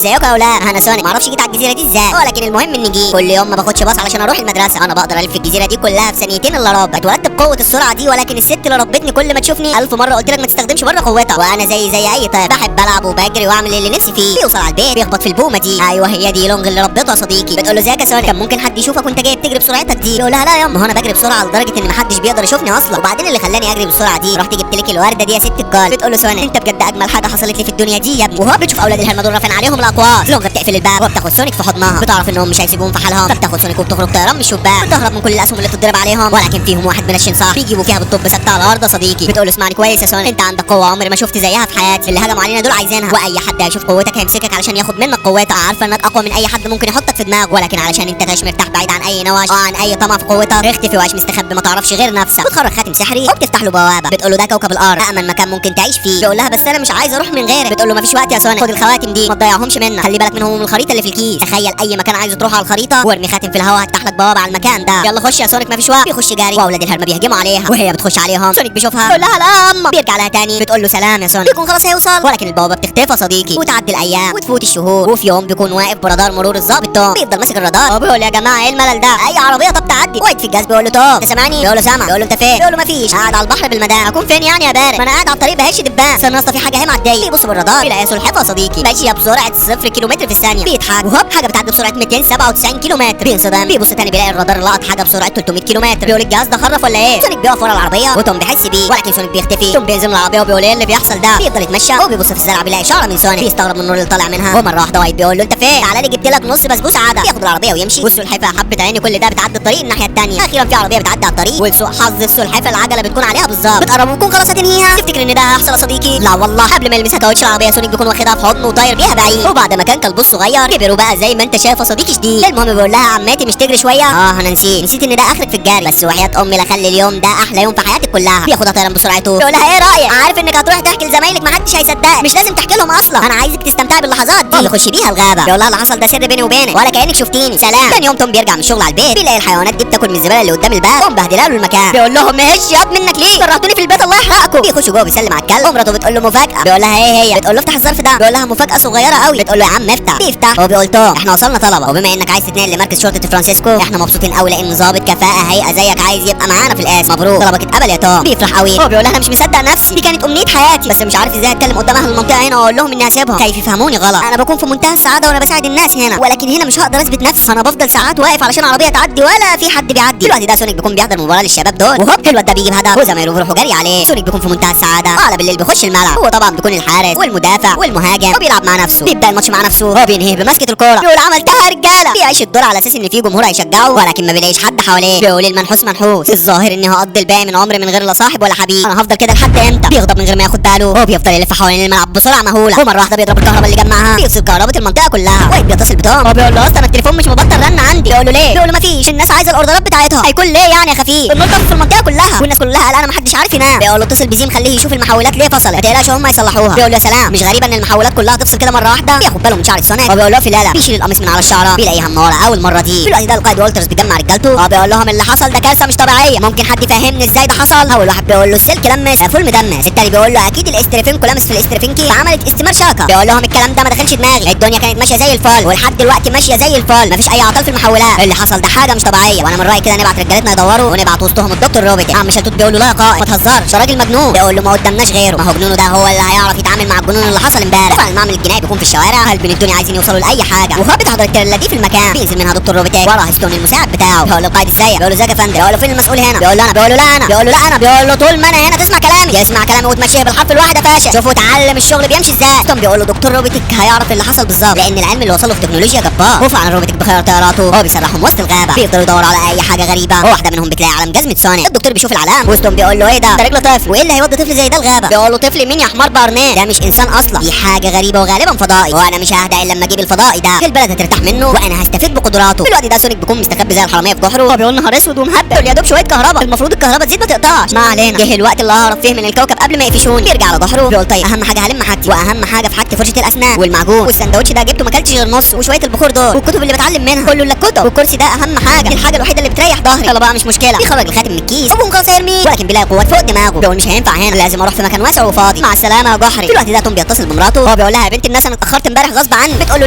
ازيكم يا اولاد؟ انا سونيك. معرفش جيت على الجزيره دي ازاي، ولكن المهم اني جيت. كل يوم ما باخدش باص علشان اروح المدرسه. انا بقدر الف الجزيره دي كلها في ثانيتين الا ربع. اتولدت بقوه السرعه دي، ولكن الست اللي ربتني كل ما تشوفني الف مره قلت لك ما تستخدمش بره قوتها. وانا زي اي طفل بحب العب وبجري واعمل اللي نفسي فيه. بيوصل على البيت بيخبط في البومه دي. ايوه هي دي لونج اللي ربته يا صديقي. بتقول له ازيك يا سونيك، كان ممكن حد يشوفك وانت جاي بتجري بسرعتك دي؟ يقول لها لا يا اما، هو انا بجري بسرعه لدرجه ان محدش بيقدر يشوفني اصلا. وبعدين اللي خلاني اجري بالسرعه دي رحت جبت لك الورده دي يا ست الكل. بتقول له سونيك انت بجد اجمل حاجه حصلت لي في الدنيا دي يا ابني. وهو بتشوف اولاد الهلمه دول رافعين عليهم الاقواس. لونج بتقفل الباب وبتاخد سونيك في حضنها. بتعرف انهم مش هيسيبوهم في حالهم، فبتاخد سونيك وبتخرج طيران من الشباك. بتهرب من كل الاسهم اللي بتضرب عليهم، ولكن فيهم واحد منشن صح بيجيبوا فيها بالطب ثابته على الارض يا صديقي. بتقول له اسمعني كويس يا سونيك، انت عندك قوه عمري ما شفت زيها في حياتي. اللي هجموا علينا دول عايزينها، واي حد هيشوف قوتك هيمسكك علشان ياخد منك قوتك. عارفه انك اقوى من اي حد ممكن يحطك في دماغه، ولكن علشان انت تعيش مرتاح بعيد عن اي نواش وعن اي طمع في قوتك، اختفي وعيش مستخبي ما تعرفش غير نفسك. بتخرج خاتم سحري وبتفتح له بوابه. بتقول له ده كوكب الارض، امن مكان ممكن تعيش فيه. بيقول لها بس انا مش عايز اروح من غيرك. بتقول له مفيش وقت يا سونيك، خد الخواتم دي ما تضيعهمش منك، خلي بالك منهم من الخريطه اللي في الكيس. تخيل اي مكان عايز تروح على الخريطه وارمي خاتم في الهواء هتفتح لك بوابه على المكان ده. يلا خش يا سونيك مفيش وقت. بيخش جاري واولاد الهرمه بيهجموا عليها وهي بتخش عليهم. سونيك بيشوفها يقول لها لا اما، بيرجع لها تاني. بتقول له سلام يا سونيك، بيكون خلاص هيوصل، ولكن البوابه بتختفي يا صديقي. وتعدي الايام وتفوت الشهور، وفي يوم بيكون واقف برادار مرور الظابط توم. بيفضل ماسك الرادار وبيقول يا جماعه ايه الملل ده، اي عربيه طب تعدي. واقف في الجاز بيقول له توم انت سامعني؟ بيقول له سامع. بيقول له انت فين؟ بيقول له مفيش، قاعد على البحر بالمدام. اكون فين يعني يا بارد؟ ما انا قاعد على الطريق بهش دبان. استنى يا اسطى في حاجه اهي معديه. بيبص بالرادار بيلاقي سلحفاه يا صديقي ماشيه بسرعه 0 كيلومتر في الثانيه. بيضحك وهوب حاجه بتعدي بسرعه 297 كيلومتر. بينصدم بيبص تاني بيلاقي الرادار لقط حاجه بسرعه 300 كيلومتر. بيقول الجهاز ده خرف ولا ايه؟ سونيك بيقف ورا العربيه وتوم بيحس بيه، ولكن سونيك بيختفي. توم بينزل من العربيه وبيقول ايه اللي بيحصل ده؟ بيفضل يتمشى وبيبص في الزرع بيلاقي شعره من سونيك. بيستغرب من النور اللي طالع منها، ومره واحده وايت بيقول له انت فين؟ تعالى لي جبت لك نص بسبوسه عاده. بياخد العربيه ويمشي، والسلحفاه حبه عيني كل ده بتعدي الطريق الناحيه الثانيه. اخيرا في عربيه بتعدي على الطريق، ولسوء حظ السلحفاه العجله بتكون عليها بالظبط. بتقرب وتكون خلاص هتنهيها. تفتكر ان ده هيحصل يا صديقي؟ لا والله، قبل ما يلمسها كاوتش العربيه سونيك بيكون واخدها في حضنه وطاير بيها بعيد. وبعد ما كان كلبه الصغير كبر وبقى زي ما انت شايف يا صديقي شديد. المهم بيقول لها عماتي مش تجري شويه؟ انا نسيت ان ده اخرك في الجري، بس وحياه امي لا خلي اليوم ده احلى يوم في حياتك كلها. بياخدها طيران بسرعته. بيقول لها ايه رايك؟ عارف انك هتروح تحكي لزمايلك محدش هيصدقك، مش لازم تحكي لهم اصلا، انا عايزك تستمتعي باللحظات دي. يخش بيها الغابه. بيقول لها اللي حصل ده سر بيني وبينك ولا كانك شفتيني. سلام. تاني يوم توم بيرجع من الشغل على البيت بيلاقي الحيوانات دي بتاكل من الزباله اللي قدام الباب ومبهدله له المكان. بيقول لهم ايش ياض منك ليه؟ كرهتوني في البيت الله يحرقكم. بيخش جوه بيسلم على الكلب ومراته بتقول له مفاجاه. بيقول لها ايه هي؟ بتقول له افتح الظرف ده. بيقول لها مفاجاه صغيره قوي. بتقول له يا عم افتح. بيفتح. هو بيقول توم احنا وصلنا طلبه، وبما انك عايز تتنقل لمركز شرطه فرانسيسكو احنا مبسوطين قوي لان ظابط كفاءه هيئه زيك عايز يبقى معانا في القسم. مبروك طلبك اتقبل يا توم. بيفرح قوي. هو بيقول لها انا مش مصدق نفسي، دي كانت امنيه حياتي، بس مش عارف ازاي اتكلم قدام اهل المنطقه هنا واقول لهم اني هسيبهم، خايف يفهموني غلط. انا بكون في منتهى السعاده وانا بساعد الناس هنا، ولكن هنا مش هقدر اثبت نفسي. انا بفضل ساعات واقف علشان عربيه تعدي ولا في حد بيعدي. الوقت ده سونيك بيكون بيحضر مباراه للشباب دول، وهوب الواد ده بيجيب هدف وزمايله بيروحوا جري عليه. سونيك بيكون في منتهى السعاده، وعلى بالليل بيخش الملعب. هو طبعا بيكون الحارس والمدافع والمهاجم وبيلعب مع نفسه. بيبدا الماتش مع نفسه، هو بينهي بمسكه الكوره. بيقول عملتها يا رجاله. بيعيش الدور على اساس ان في جمهور هيشجعه، ولكن ما بيلاقيش حد حواليه. بيقول المنحوس منحوس، الظاهر اني هقضي الباقي من عمري من غير لا صاحب ولا حبيب، انا هفضل كده لحد امتى؟ بيغضب من غير ما ياخد باله. هو بيفضل يلف حوالين الملعب بسرعه مهوله، ومره واحده بيضرب الكهرباء اللي جمعها بيفصل كهرباء المنطقه كلها. وايد بيتصل بتوم. هو بيقول له اصلا التليفون مش مبطل رن عندي. بيقول له ليه؟ بيقول له مفيش، الناس عايزه الاوردرات بتاعتها. هيكون ليه يعني يا خفيف؟ النور طفى في المنطقه كلها والناس كلها قلقانه محدش عارف ينام. بيقول له اتصل بزيم خليه يشوف المحولات ليه فصلت، ما تقلقش هم يصلحوها. بيقول له يا سلام، مش غريبه ان المحولات كلها تفصل كده مره واحده. بياخد باله من شعر سونيك وبيقول له في لالا. بيشيل القميص من على الشعره بيلاقيها منوره اول مره دي. في الوقت ده القائد والترز بيجمع رجالته وبيقول لهم اللي حصل ده كارثه مش طبيعيه، ممكن حد يفهمني ازاي ده حصل؟ اول واحد بيقول له السلك لمس فول مدمس. التاني بيقول له اكيد الاستريفينكو لمس في الاستريفينكي فعملت استمرار شبكه. بيقول لهم الكلام ده ما دخلش دماغي، الدنيا كانت ماشيه زي الفل ولحد دلوقتي ماشيه زي الفل، مفيش اي اعطال في المحولات. اللي حصل ده حاجه مش طبيعيه، وانا من رايي كده نبعت رجالتنا يدوروا ونبعت وسطهم الدكتور روبوتك. عم شلتوت بيقول له لا يا قائد ما تهزرش، ده راجل مجنون. بيقول له ما قدامناش غيره، ما هو جنونه ده هو اللي هيعرف يتعامل مع الجنون اللي حصل امبارح. طبعا المعمل الجنائي بيكون في الشوارع، هل بين الدنيا عايزين يوصلوا لاي حاجه، وهو بتحضر التريلا دي في المكان. بينزل منها دكتور روبوتك ورا هيستون المساعد بتاعه. بيقول له القائد ازيك؟ بيقول له ازيك يا فندم. بيقول له فين المسؤول هنا؟ بيقول له انا. بيقول له لا انا. بيقول له لا انا. بيقول له طول ما انا هنا تسمع كلامي، يسمع كلامي وتمشيه بالحرف الواحد يا فاشل. شوفوا اتعلم الشغل بيمشي ازاي. توم بيقول له دكتور روبوتك هيعرف اللي حصل بالظبط، لان العلم اللي وصله في تكنولوجيا جبار. وفعلا الروبوتك بخير طياراته هو بيسرحهم وسط الغابه، بيفضلوا يدوروا على اي حاجه غريبه، وواحده منهم بتلاقي علم جزمه سونيك. الدكتور بيشوف العلام وسطهم بيقول له ايه ده رجل طفل، وايه اللي هيودي طفل زي ده الغابه؟ بيقول له طفل مين يا حمار بارنيه، ده مش انسان اصلا، دي حاجه غريبه وغالبا فضائي، وانا مش ههدى الا لما اجيب الفضائي ده، البلد هترتاح منه وانا هستفيد بقدراته. في الوقت ده سونيك بيكون مستخبي زي الحراميه في جحره. هو بيقول نهار اسود ومهبل، بيقول يا دوب شويه كهرباء، المفروض الكهرباء تزيد ما تقطعش. ما علينا، جه الوقت اللي ههرب فيه من الكوكب قبل ما يقفشوني. بيرجع على جحره بيقول طيب اهم حاجه هلم حاجتي، واهم حاجه في حاجتي فرشه الاسنان والمعجون، والسندوتش ده جبته ما اكلتش غير نص، وشويه البخور دول والكتب اللي بتعلم منها كله الا الكتب، والكرسي ده اهم حاجه، دي الحاجه الوحيده اللي بتريح ظهري. يلا بقى مش مشكله. بيخرج الخاتم من الكيس وبيقوم خلاص يرميه، ولكن بيلاقي قوات فوق دماغه. بيقول مش هينفع هنا، لازم اروح في مكان واسع وفاضي. مع السلامه يا جحري. في الوقت ده توم بيتصل بمراته، هو بيقول لها يا بنت الناس انا اتاخرت امبارح غصب عني. بتقول له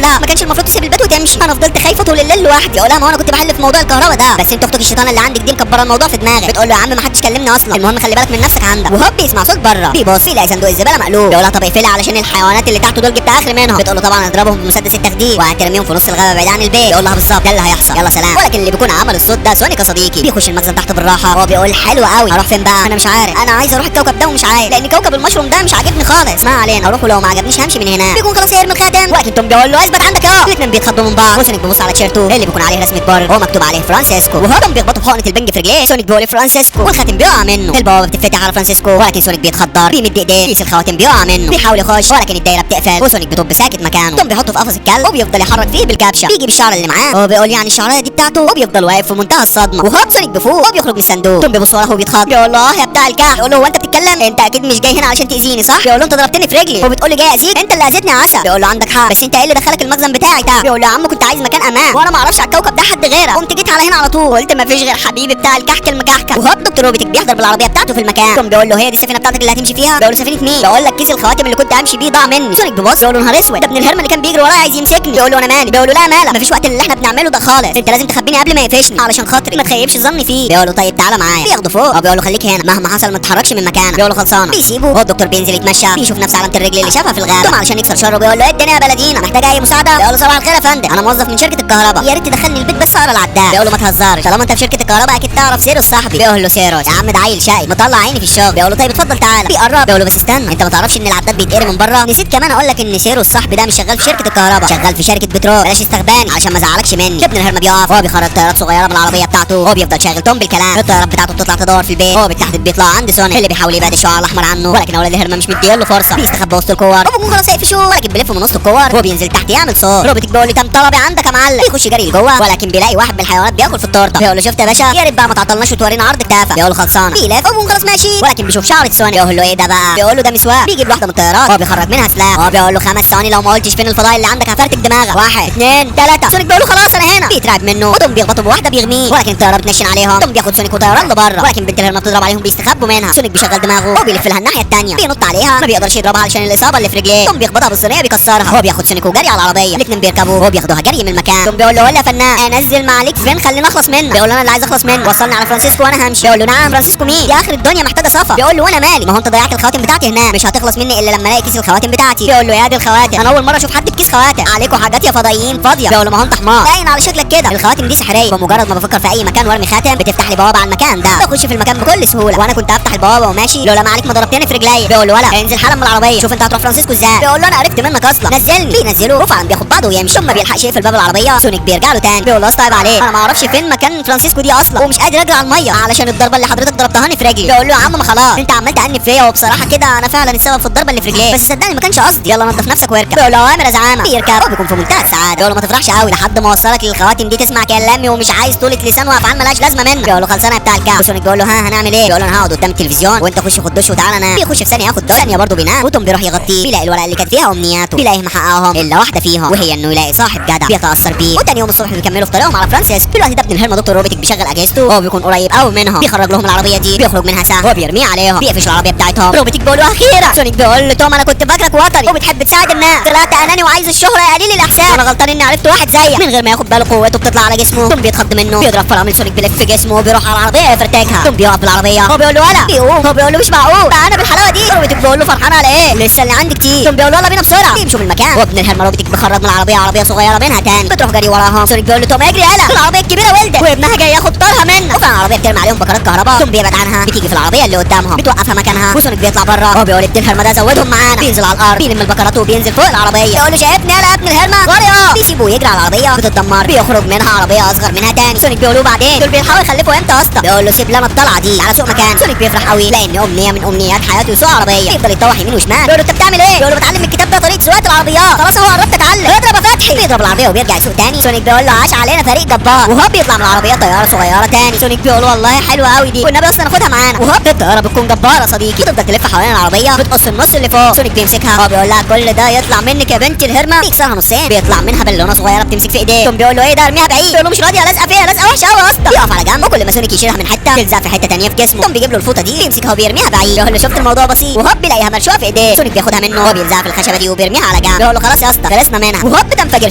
لا ما كانش المفروض تسيب البيت وتمشي، انا فضلت خايفه طول الليل لوحدي. يقول لها ما انا كنت بحل في موضوع الكهرباء ده، بس انت اختك الشيطانه اللي عندك دي مكبره الموضوع في دماغك. بتقول له يا عم ما حدش كلمني اصلا، المهم خلي بالك من نفسك عندك. وهوب بيسمع صوت بره، بيبص يلاقي صندوق الزباله مقلوب. يقول لها طب اقفلها علشان الحيوانات اللي تحته دول جبت اخر منهم. بتقول له طبعا اضربهم بمسدس التخدير وهترميهم في نص الغابه بعيد عن البيت. يقول لها بالظبط ده اللي هيحصل، يلا سلام. ولكن اللي بيكون عمل الصوت ده سونيك يا صديقي. بيخش المخزن تحت بالراحه، هو بيقول حلو قوي، هروح فين بقى؟ انا مش عارف، انا عايز اروح الكوكب ده ومش عارف، لان كوكب المشروم ده مش عاجبني خالص. ما علينا اروح، ولو ما عجبنيش همشي من هنا. بيكون خلاص هيرمي الخاتم، ولكن توم بيقول له اثبت عندك اهو. الاثنين بيتخضوا من بعض، وسونيك بيبص على تيشيرته اللي بيكون عليه رسمه بارد وهو مكتوب عليه فرانسيسكو، وهو بيخبطه بحقنه البنج في رجليه. سونيك بيقول فرانسيسكو والخاتم بيقع منه. البوابه بتتفتح على فرانسيسكو، ولكن سونيك بيتخدر، بيمد ايديه كيس الخواتم بيقع منه. بيحاول يخش ولكن الدايره بتقفل، وسونيك بيطب ساكت مكانه. توم بيحطه في قفص الكلب وبيفضل يحرك فيه بالكبشه. بيجيب الشعر اللي معاه وبيقول يعني الشعرايه دي بتاعته، وبيفضل واقف في منتهى الصدمه. وهوب سونيك بيفوق وبيخرج من الصندوق. توم بيبص وراه وبيتخض، بيقول له يا بتاع الكهف. يقول له هو انت بتتكلم؟ انت اكيد مش جاي هنا علشان تاذيني صح؟ بيقول له انت ضربتني في رجلي وبتقول لي جاي اذيك، انت اللي اذيتني يا عسل. بيقول له عندك حق، بس انت ايه اللي دخلك المخزن بتاعي ده؟ بيقول له يا عم كنت عايز مكان امان وانا ما اعرفش على الكوكب ده حد غيرك، قمت جيت على هنا على طول، قلت ما فيش غير حبيبي بتاع الكحك المكحكه. وهوب دكتور روبوتك بيحضر بالعربيه بتاعته في المكان. توم بيقول له هي دي السفينه بتاعتك اللي هتمشي فيها؟ بيقول له سفينه مين؟ بيقول لك كيس الخواتم اللي كنت همشي بيه ضاع مني. سونيك بيبص بيقول له نهار اسود، ده ابن الهرم اللي كان بيجري ورايا عايز يمسكني. بيقول له انا مالي؟ بيقول له لا مالك، مفيش وقت اللي احنا بنعمله ده خالص، انت لازم تخبيني قبل ما يقفشني علشان خاطري ما تخيبش ظني فيه. بيقول له طيب تعالى معايا. بياخده فوق وبيقول له خليك هنا مهما حصل ما تتحركش من مكانك. بيقول له خلصانه. بيسيبه هو الدكتور بينزل يتمشى، بيشوف نفس علامه الرجل اللي شافها في الغابه. توم علشان يكسر شره بيقول له ايه الدنيا يا بلدينا، محتاج اي مساعده؟ بيقول له صباح الخير يا فندم، انا موظف من شركه الكهرباء، يا ريت تدخلني البيت بس اقرا العداد. بيقول له ما تهزرش، طالما انت في شركه الكهرباء اكيد تعرف سيروس صاحبي. بيقول له سيروس يا عم ده عيل شقي مطلع عيني في الشغل. بيقول له طيب اتفضل تعالى. بيقرب بيقول له بس استنى، انت ما تعرفش ان العداد بيتقري من بره؟ نسيت كمان اقول لك ان سيروس صاحبي ده مش شغال في شركه الكهرباء، شغال في شركه بترول، بلاش استغباني علشان ما ازعلكش مني. ابن الهرم بيقف وهو بيخرج طيارات صغيره من العربيه بتاعته، هو بيفضل شاغل توم بالكلام. الطيارات بتاعته بتطلع تدور في البيت، هو بالتحديد بيطلع عند سونيك اللي بيحاول يبعد الشعاع الاحمر عنه، ولكن اولاد الهرم مش مديله فرصه. بيستخبى وسط الكور وبيكون خلاص هيقفشوه، ولكن بيلف من وسط الكور هو بينزل تحت يعمل صوت. روبوتك بيقول له تم طلبي عندك يا معلم. بيخش جري لجوه ولكن بيلاقي واحد من الحيوانات بياكل في التورته. بيقول له شفت يا باشا، يا ريت بقى ما تعطلناش وتورينا عرض كتافه. بيقول له خلصانه. بيلف وبيكون خلاص ماشي، ولكن بيشوف شعره سونيك. بيقول له ايه ده بقى؟ بيقول له ده مسواك. بيجيب واحده من الطيارات هو بيخرج منها سلاح، هو بيقول له 5 ثواني لو ما قلتش فين الفضاء اللي عندك هفرتك دماغك. 1 2 3. سونيك بيقول له خلاص انا هنا. بيترعب منه وتوم بيخبطه بواحده بيغميه، ولكن الطياره بتنشن عليهم. توم بياخد سونيك وطيران لبره، ولكن بنت الهرم بتضرب عليهم بيستخبوا منها. سونيك بيشغل دماغه وبيلف لها الناحيه الثانيه، بينط عليها ما بيقدرش يضربها علشان الاصابه اللي في رجليه. توم بيخبطها بالصينيه بيكسرها، هو بياخد سونيك وجري على العربيه. الاثنين بيركبوا وهو بياخدوها جري من المكان. توم بيقول له ولا فنان انزل معليك فين خلينا اخلص منك. بيقول له انا اللي عايز اخلص منك، وصلني على فرانسيسكو وانا همشي. بيقول له نعم فرانسيسكو مين؟ يا اخر الدنيا محتاجه صفا. بيقول له وانا مالي، ما هو انت ضيعت الخواتم بتاعتي هناك، مش هتخلص مني الا لما الاقي كيس الخواتم بتاعتي. بيقول له يا دي الخواتم، انا اول مره اشوف حد بكيس خواتم، عليكم حاجات يا فضائيين فاضيه. بيقول له ما هو انت حمار، باين على شكلك كده، الخواتم دي سحريه، فمجرد ما بفكر في اي مكان وارمي خاتم بتفتح لي بوابه على المكان ده، بخش في المكان بكل سهوله، وانا كنت هفتح البوابه وماشي لولا ما عليك ما ضربتني في رجلي. بيقول له ولا انزل حالا من العربيه، شوف انت هتروح فرانسيسكو ازاي. بيقول له انا عرفت منك اصلا، نزلني. بينزله وفعلا بياخد بعضه ويمشي، ثم بيلحقش يقفل باب العربيه. سونيك بيرجع له تاني بيقول له طيب عليك، انا ما اعرفش فين مكان فرانسيسكو دي اصلا، ومش قادر اجري على الميه علشان الضربه اللي حضرتك ضربتهاني في رجلي. بيقول له يا عم ما خلاص انت عمال تأنب فيا، وبصراحه كده انا فعلا السبب في الضربه اللي في رجليك، بس صدقني ما كانش قصدي، يلا نظف نفسك واركب. بيقول له اوامر يا زعامه. بيركب وبيكون في منتهى السعاده. بيقول له ما تفرحش قوي لحد ما اوصلك للخواتم دي تسمع كلامي، ومش عايز طولة لسان وافعال مالهاش لازمه منك. بيقول له خلصانه يا بتاع الكعب. سونيك بيقول له ها هنعمل ايه؟ بيقول له انا هقعد قدام التلفزيون وانت خش خد دش وتعالى نام. بيخش في ثانيه ياخد دش، ثانيه برضه بينام، وتوم بيروح يغطيه، بيلاقي الورقه اللي كانت فيها امنياته، بيلاقيه محققهم الا واحده فيهم، وهي انه يلاقي صاحب جدع بيتاثر بيه. وتاني يوم الصبح بيكملوا في طريقهم على فرانسيسكو. في الوقت ده ابن الهرم دكتور روبوتك بيشغل اجهزته وهو بيكون قريب قوي منهم، بيخرج لهم العربيه دي، بيخرج منها سهم وبيرميه عليهم، بيقفش العربيه بتاعتهم. روبوتك بيقول له اخيرا. سونيك بيقول له توم انا كنت فاكرك وطني وبتحب تساعد الناس، طلعت اناني وعايز الشهره يا قليل الاحسان، وانا غلطان اني عرفت واحد زيك. من غير ما ياخد باله قوته بتطلع على جسمه. توم بيتخض منه، بيضرب فرامل سونيك بيلف في جسمه وبيروح على العربيه يفرتكها. توم بيقف بالعربيه، هو بيقول له ولا بيقوم، هو بيقول له مش معقول بقى انا بالحلاوه دي. روبوتك بيقول له فرحان على ايه؟ لسه اللي عندي كتير. توم بيقول له يلا بينا بسرعه. بيمشوا من المكان وابن الهرم روبوتك بيخرج من العربيه عربيه صغيره منها تاني، بتروح جري وراهم. سونيك بيقول له توم اجري يلا، العربيه الكبيره ولدت وابنها جاي ياخد طارها منك. وفعلا العربيه بترمي عليهم بكرات كهرباء. توم بيبعد عنها، بتيجي في العربيه اللي قدامهم بتوقفها مكانها، وسونيك بيطلع بره، هو بيقول ابن الهرم ده زودهم معانا. بينزل على الارض بيلم البكرات وبينزل فوق العربيه، يقول له شايفني يلا يا ابن الهرم ورا. بيسيبوه يجري على العربيه بتتدمر، بيخرج منها عربيه اصغر منها تاني. سونيك بيقول له بعدين دول بيلحقوا يخلفوا امتى اصلا؟ بيقول له سيب لنا الطلعه دي على سوق مكان. سونيك بيفرح قوي لان امنيه من امنيات حياته يسوق عربيه، يفضل يتطوح يمين وشمال. بيقول له انت بتعمل ايه؟ بيقول له بتعلم من الكتاب ده طريقه سواقه العربيات، خلاص هو قربت اتعلم، اضرب يا فتحي. بيضرب العربيه وبيرجع يسوق تاني. سونيك بيقول له عاش علينا فريق جبار، وهوب بيطلع من العربيه طياره صغيره تاني. سونيك بيقول والله حلوه قوي دي، والنبي اصلا ناخدها معانا. وهوب الطياره بتكون جباره صديقي، بتفضل تلف حوالين العربيه بتقص النص اللي فوق. سونيك بيمسكها، هو بيقول لها كل ده يطلع منك يا بنت الهرمه، بيكسرها نصين، بيطلع منها بالونه صغيره بتمسك في ايديه. توم بيقول له ايه ده ارميها بعيد، بيقول له مش راضيه لازقه فيها لازقه وحشه قوي يا اسطى. يقف على جنب، وكل ما سونيك يشيلها من حته تلزق في حته تانيه في جسمه. توم بيجيب له الفوطه دي بيمسكها وبيرميها بعيد، يقول له شفت الموضوع بسيط. وهوب بيلاقيها مرشوقه في ايديه. سونيك بياخدها منه وبيلزقها في الخشبه دي وبيرميها على جنب، يقول له خلاص يا اسطى خلصنا منها. وهوب بتنفجر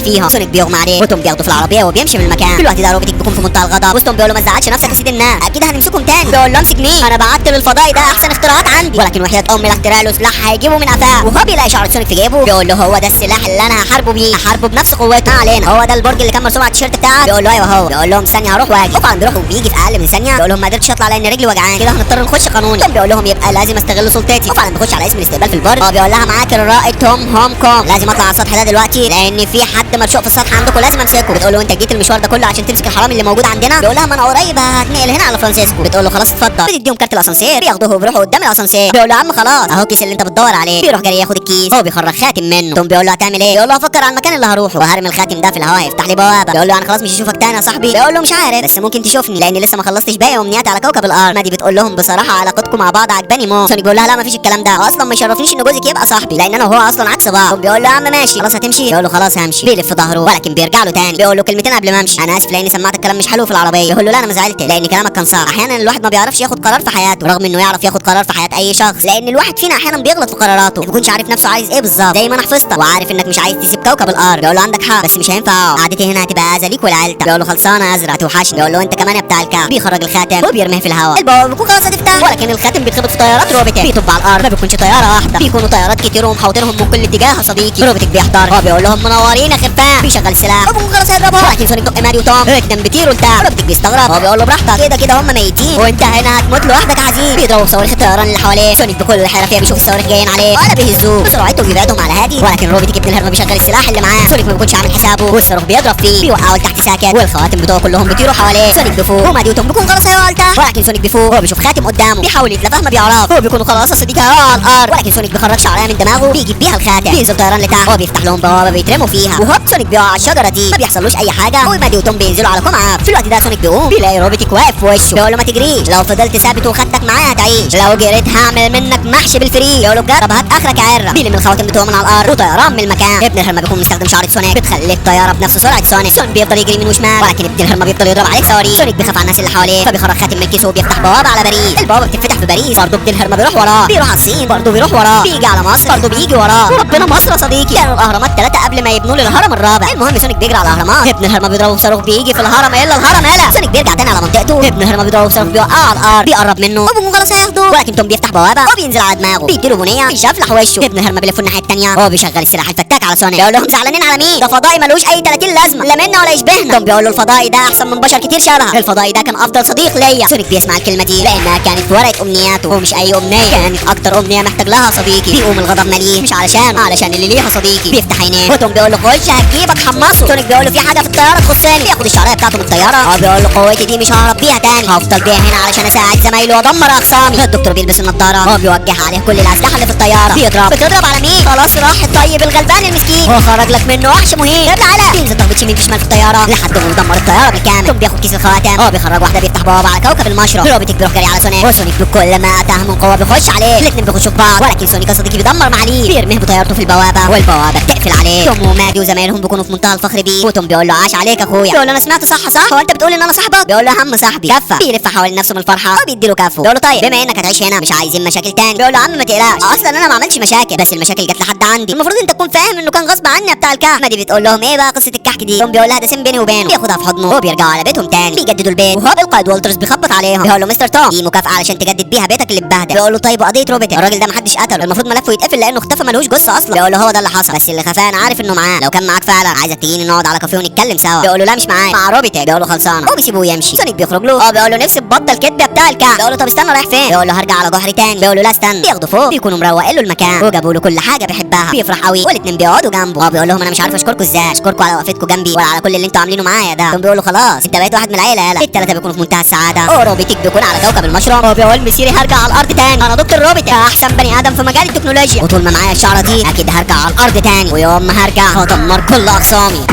فيها. سونيك بيغمى عليه، وتوم بياخده في العربيه وبيمشي من المكان. في الوقت ده روبوتك بيكون في منتهى الغضب، وتوم بيقول له ما تزعلش نفسك يا سيد الناس، اكيد هنمسكهم تاني. بيقول له امسك مين، انا بعت للفضائي ده احسن اختراعات عندي، ولكن وحياه امي لا اخترع له سلاح هيجيبه من قفاه. وهو بيلاقي شعر سونيك في جيبه، بيقول له هو ده السلاح اللي انا هحاربه بيه، هحاربه بنفس قوته. ما علينا، هو ده البرج اللي كان مرسوم على التيشيرت بتاعك. بيقول له ايوه هو. بيقول لهم ثانيه هروح واجي. طبعا بيروح وبيجي في اقل من ثانيه. بيقول لهم ما قدرتش اطلع لان رجلي وجعان، كده هنضطر نخش قانوني. توم بيقول لهم يبقى لازم استغل سلطتي. وفعلا بيخش على اسم الاستقبال في البرج. هو بيقول لها معاك الرائد توم هوم كوم، لازم اطلع على السطح ده دلوقتي لان في حد مرشوق في السطح عندكم لازم امسكه. بتقول له انت جيت المشوار ده كله عشان تمسك الحرامي اللي موجود عندنا؟ بيقول لها ما انا قريب هتنقل هنا على فرانسيسكو. بتقول له خلاص اتفضل. بتديهم كارت الاسانسير بياخدوه وبيروحوا قدام الاسانسير. بيقول له يا عم خلاص اهو الكيس اللي انت بتدور عليه. بيروح جري ياخد الكيس، هو بيخرج خاتم منه. توم بيقول له هتعمل ايه؟ بيقول له هفكر على المكان اللي هروحه وهرمي الخاتم ده في الهواء هيفتح لي بوابه. بيقول له انا خلاص مش هشوفك تاني يا صاحبي. بيقول له مش عارف بس ممكن تشوفني لاني لسه ما خلصتش باقي امنياتي على كوكب الارض. مادي بتقول لهم بصراحه علاقتكم مع بعض عجباني موت. سونيك بيقول لها لا مفيش الكلام ده، اصلا ما يشرفنيش ان جوزك يبقى صاحبي لان انا وهو اصلا عكس بعض. توم بيقول له يا عم ماشي خلاص هتمشي؟ بيقول له خلاص همشي. بيلف في ظهره ولكن بيرجع له تاني. بيقول له كلمتين قبل ما امشي، انا اسف لاني سمعت الكلام مش حلو في العربيه. يقول له لا انا ما زعلت لان كلامك كان صح، احيانا الواحد ما بيعرفش ياخد قرار في حياته رغم انه يعرف ياخد قرار في حياه اي شخص، لان الواحد فينا احيانا بيغلط في قراراته ما بيكونش عارف نفسه عايز ايه بالظبط. زي ما انا حفظتك وعارف انك مش عايز تسيب كوكب الارض. بيقول له عندك حق بس مش هينفع، قعدتي هنا هتبقى اذى ليك ولعيلتك. بيقول له خلصانه يا ازرق هتوحشني. بيقول له انت كمان يا بتاع الكعب. بيخرج الخاتم وبيرميه في الهواء، البوابه بيكون خلاص هتفتح ولكن الخاتم بيتخبط في طيارات روبوتك بيطب على الارض. ما بيكونش طياره واحده، بيكونوا طيارات كتير ومحوطينهم من كل اتجاه يا صديقي. روبوتك بيحضر، هو بيقول لهم منورين يا خفاف. بيشغل سلاح وبيكون خلاص هيضربه ولكن سونيك دق مادي وتوم اقدم بيطيروا لتحت. روبوتك بيستغرب، هو بيقول له براحتك كده كده هم ميتين وانت هنا هتموت لوحدك يا عزيز. بيضربوا صواريخ الطيران اللي حواليه. سونيك بكل حرفيه بيشوف الصواريخ جايين عليه ولا بيهزوه بسرعته بيبعدهم على هادي، ولكن روبوتك ابن الهرمه بيشغل السلاح اللي معاه. سونيك ما بيكونش عامل حسابه والصاروخ بيضرب فيه بيوقعه لتحت ساكت، والخواتم بتوعه كلهم بيطيروا حواليه. سونيك بيفوق ومادي وتوم بيكون خلاص هيقع لتحت، ولكن سونيك بيفوق هو بيشوف خاتم قدامه بيحاول يتلفه ما بيعرف. هو بيكون خلاص يا صديقي هيقع على الارض، ولكن سونيك بيخرج شعريه من دماغه بيجيب بيها الخاتم. بينزل طيران لتحت، هو بيفتح لهم بوابه بيترموا فيها، وهوب سونيك بيقع على الشجره دي ما بيحصلوش اي حاجه، ومادي وتوم بينزلوا على كمعه. في الوقت ده سونيك بيقوم بيلاقي روبوتك واقف في وشه. بيقول له ما تجريش، لو فضلت ثابت وخدتك معايا هتعيش، لو جريت هعمل منك محشي بالفري. بيقول له بجد؟ طب هات اخرك يا عره. بيلم الخواتم بتوعه من على الارض وطيران من المكان. ابن الهرمه بيكون مستخدم شعره سونيك بتخلي الطياره بنفس سرعه سونيك بيفضل يجري يمين وشمال، ولكن ابن الهرمه بيفضل يضرب عليه صواريخ. سونيك بيخاف على الناس اللي حواليه فبيخرج خاتم من كيسه وبيفتح بوابه على باريس. البوابه بتتفتح في باريس، برضه ابن الهرمه بيروح وراه. بيروح على الصين برضه بيروح وراه. بيجي على مصر برضه بيجي وراه. وربنا مصر يا صديقي كانوا الاهرامات 3 قبل ما يبنوا له الهرم الرابع. المهم سونيك بيجري على الاهرامات، ابن الهرمه بيضربه بصاروخ بيجي في الهرم الا الهرم هلا. سونيك بيرجع تاني على منطقته، ابن الهرمه بيضربه بصاروخ بيوقعه على الارض. بيقرب منه وبيكون خلاص هياخده، ولكن توم بيفتح بوابه وبينزل على دماغه بيديله بنيه بيشفلح وشه. ابن الهرمه بيلف الناحيه الثانيه، هو بيشغل السلاح الفتاك على سونيك. بيقول لهم زعلانين على مين؟ ده فضائي ملوش اي 30 لازمه لا منا ولا يشبهنا. توم بيقول له الفضائي ده احسن من بشر كتير شبهه، الفضائي ده كان افضل صديق ليا. سونيك بيسمع الكلمه دي لانها كانت في ورقه امنياته ومش اي امنيه، كانت اكتر امنيه محتاج لها صديقي. بيقوم الغضب ماليه مش علشان اللي ليها صديقي. بيفتح عينيه وتوم بيقول له خش هتجيبك حمصه. سونيك بيقول له في حاجه في الطياره تخصني. بياخد الشعريه بتاعته من الطياره، هو بيقول له قوتي دي مش ههرب بيها تاني، هفضل بيها هنا علشان اساعد زمايلي وادمر اخصامي. الدكتور بيلبس النضاره، هو بيوجه عليه كل الاسلحه اللي في الطياره. بتضرب على مين؟ خلاص راح الطيب الغلبان المسكين، هو خرج لك منه وحش مهين. يلا على بينزل تخبيط يمين في شمال في الطياره لحد ما يدمر الطياره بالكامل. توم بياخد كيس الخواتم، هو بيخرج واحده بيفتح بوابه على كوكب المشروع. روبوتك بيروح جري على سونيك، وسونيك بكل ما اتاه من قوه بيخش عليه. الاثنين بيخشوا في بعض، ولكن سونيك يا صديقي بيدمر معاليه بيرميه بطيارته في البوابه والبوابه بتقفل عليه. توم ومادي وزمايلهم بيكونوا في منتهى الفخر بيه، وتوم بيقول له عاش عليك اخويا. بيقول له انا سمعت صح هو انت بتقول ان انا صاحبك؟ بيقول له عم صاحبي كفه. بيلف حوالين نفسه من الفرحه وبيدي له كفه. بيقول له طيب بما انك هتعيش هنا مش عايزين مشاكل تاني. بيقول له عم ما تقلقش اصلا انا ما عملتش مشاكل، بس المشاكل جت لحد عندي، المفروض انت تكون فاهم انه كان غصب عني يا بتاع الكحك. مادي بتقول لهم ايه بقى قصه الكحك دي؟ توم بيقول لها ده سم بيني وبينه. بياخدها في حضنه وبيرجعوا على بيتهم تاني. بيجددوا البيت، وهوب القائد والترز بيخبط عليهم. بيقول له مستر توم دي مكافاه علشان تجدد بيها بيتك اللي اتبهدل. بيقول له طيب وقضيه روبوتك؟ الراجل ده محدش قتله، المفروض ملفه يتقفل لانه اختفى ملوش جثه اصلا. بيقول له هو ده اللي حصل، بس اللي خفاه انا عارف انه معاه، لو كان معاك فعلا عايزك تجيني نقعد على كافيه ونتكلم سوا. بيقول له لا مش معايا، مع روبوتك. بيقول له خلصانه وبيسيبوه يمشي. سونيك بيخرج له، بيقول له نفسي تبطل كدب يا بتاع الكحك. بيقول له طب استنى رايح فين؟ بيقول له هرجع على جحري تاني بيقولوا لا استنى، بياخدوا فوق بيكونوا مروقين له المكان وجابوا له كل حاجه بيحبها، بيفرح قوي والاتنين بيقعدوا جنبه وهو بيقول لهم انا مش عارف اشكركم ازاي، اشكركم على وقفتكم جنبي ولا على كل اللي انتوا عاملينه معايا ده. بيقولوا خلاص انت بقيت واحد من العيله يالا. التلاته بيكونوا في منتهى السعاده وروبيتك بيكون على كوكب المشروم وبيقول مسيري هرجع على الارض تاني، انا دكتور روبيت احسن بني ادم في مجال التكنولوجيا، وطول ما معايا الشعره دي اكيد هرجع على الارض تاني، ويوم ما هرجع هدمر كل اقسامي.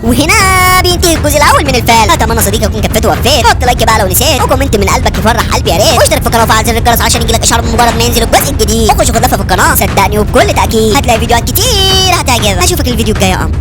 وهنا بينتهي الجزء الاول من الفيلم. اتمنى صديقي يكون كفيت ووفيت. حط لايك بقى لو نسيت وكومنت من قلبك يفرح قلبي يا ريت، واشترك في القناه وفعل زر الجرس عشان يجيلك اشعار بمجرد ما ينزل الجزء الجديد، وخش خد لفه في القناه صدقني وبكل تاكيد هتلاقي فيديوهات كتير هتعجبك. اشوفك الفيديو الجاي يا قمر.